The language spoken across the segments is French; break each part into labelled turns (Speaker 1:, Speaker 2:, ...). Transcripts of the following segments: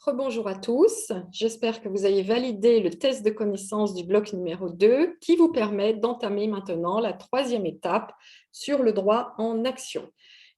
Speaker 1: Rebonjour à tous, j'espère que vous avez validé le test de connaissance du bloc numéro 2 qui vous permet d'entamer maintenant la troisième étape sur le droit en action.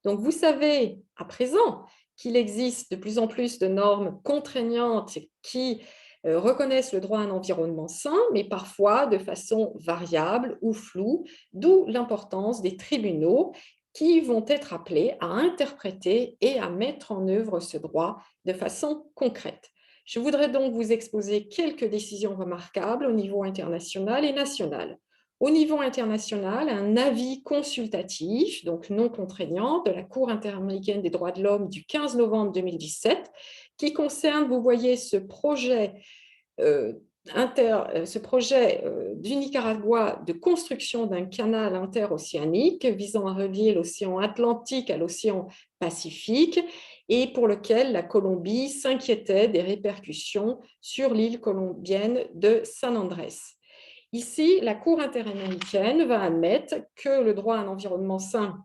Speaker 1: Donc vous savez à présent qu'il existe de plus en plus de normes contraignantes qui reconnaissent le droit à un environnement sain, mais parfois de façon variable ou floue, d'où l'importance des tribunaux qui vont être appelés à interpréter et à mettre en œuvre ce droit de façon concrète. Je voudrais donc vous exposer quelques décisions remarquables au niveau international et national. Au niveau international, un avis consultatif, donc non contraignant, de la Cour interaméricaine des droits de l'homme du 15 novembre 2017, qui concerne, vous voyez, euh, ce projet du Nicaragua de construction d'un canal interocéanique visant à relier l'océan Atlantique à l'océan Pacifique et pour lequel la Colombie s'inquiétait des répercussions sur l'île colombienne de San Andrés. Ici, la Cour interaméricaine va admettre que le droit à un environnement sain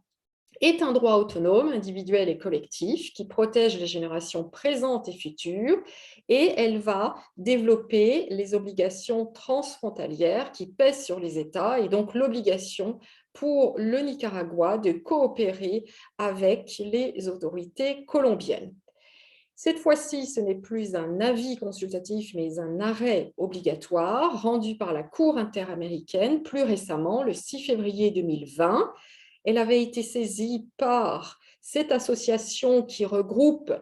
Speaker 1: est un droit autonome, individuel et collectif qui protège les générations présentes et futures et elle va développer les obligations transfrontalières qui pèsent sur les États et donc l'obligation pour le Nicaragua de coopérer avec les autorités colombiennes. Cette fois-ci, ce n'est plus un avis consultatif, mais un arrêt obligatoire rendu par la Cour interaméricaine plus récemment, le 6 février 2020. Elle avait été saisie par cette association qui regroupe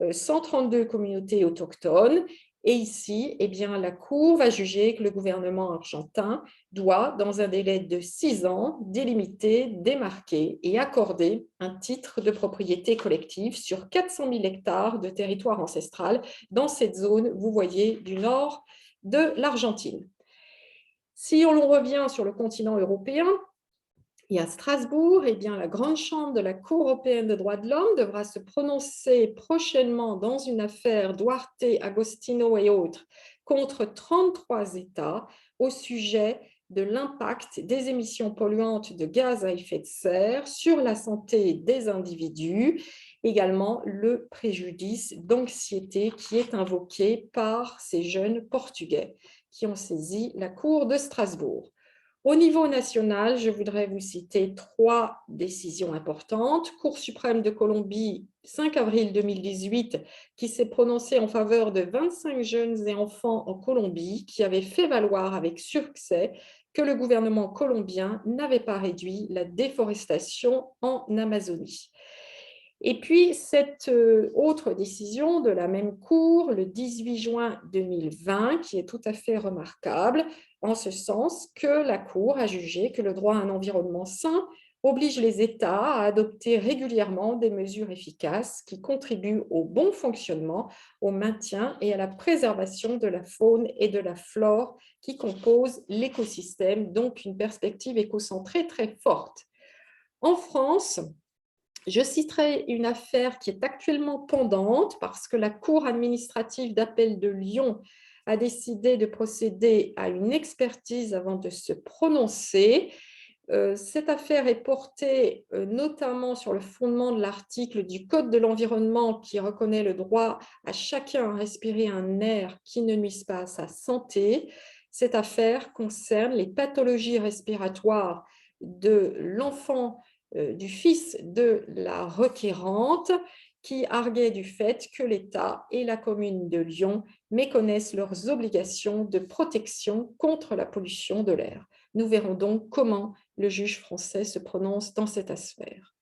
Speaker 1: 132 communautés autochtones. Et ici, eh bien, la Cour va juger que le gouvernement argentin doit, dans un délai de 6 ans, délimiter, démarquer et accorder un titre de propriété collective sur 400 000 hectares de territoire ancestral dans cette zone, vous voyez, du nord de l'Argentine. Si on revient sur le continent européen, et à Strasbourg, eh bien, la grande chambre de la Cour européenne des droits de l'homme devra se prononcer prochainement dans une affaire Duarte, Agostino et autres contre 33 États au sujet de l'impact des émissions polluantes de gaz à effet de serre sur la santé des individus, également le préjudice d'anxiété qui est invoqué par ces jeunes Portugais qui ont saisi la Cour de Strasbourg. Au niveau national, je voudrais vous citer 3 décisions importantes. Cour suprême de Colombie, 5 avril 2018, qui s'est prononcée en faveur de 25 jeunes et enfants en Colombie qui avaient fait valoir avec succès que le gouvernement colombien n'avait pas réduit la déforestation en Amazonie. Et puis, cette autre décision de la même Cour, le 18 juin 2020, qui est tout à fait remarquable, en ce sens que la Cour a jugé que le droit à un environnement sain oblige les États à adopter régulièrement des mesures efficaces qui contribuent au bon fonctionnement, au maintien et à la préservation de la faune et de la flore qui composent l'écosystème, donc une perspective écocentrée très forte. En France, je citerai une affaire qui est actuellement pendante parce que la Cour administrative d'appel de Lyon a décidé de procéder à une expertise avant de se prononcer. Cette affaire est portée notamment sur le fondement de l'article du Code de l'environnement qui reconnaît le droit à chacun à respirer un air qui ne nuise pas à sa santé. Cette affaire concerne les pathologies respiratoires de l'enfant du fils de la requérante qui arguait du fait que l'État et la commune de Lyon méconnaissent leurs obligations de protection contre la pollution de l'air. Nous verrons donc comment le juge français se prononce dans cette affaire.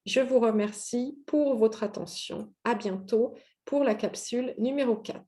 Speaker 1: Je vous remercie pour votre attention. À bientôt pour la capsule numéro 4.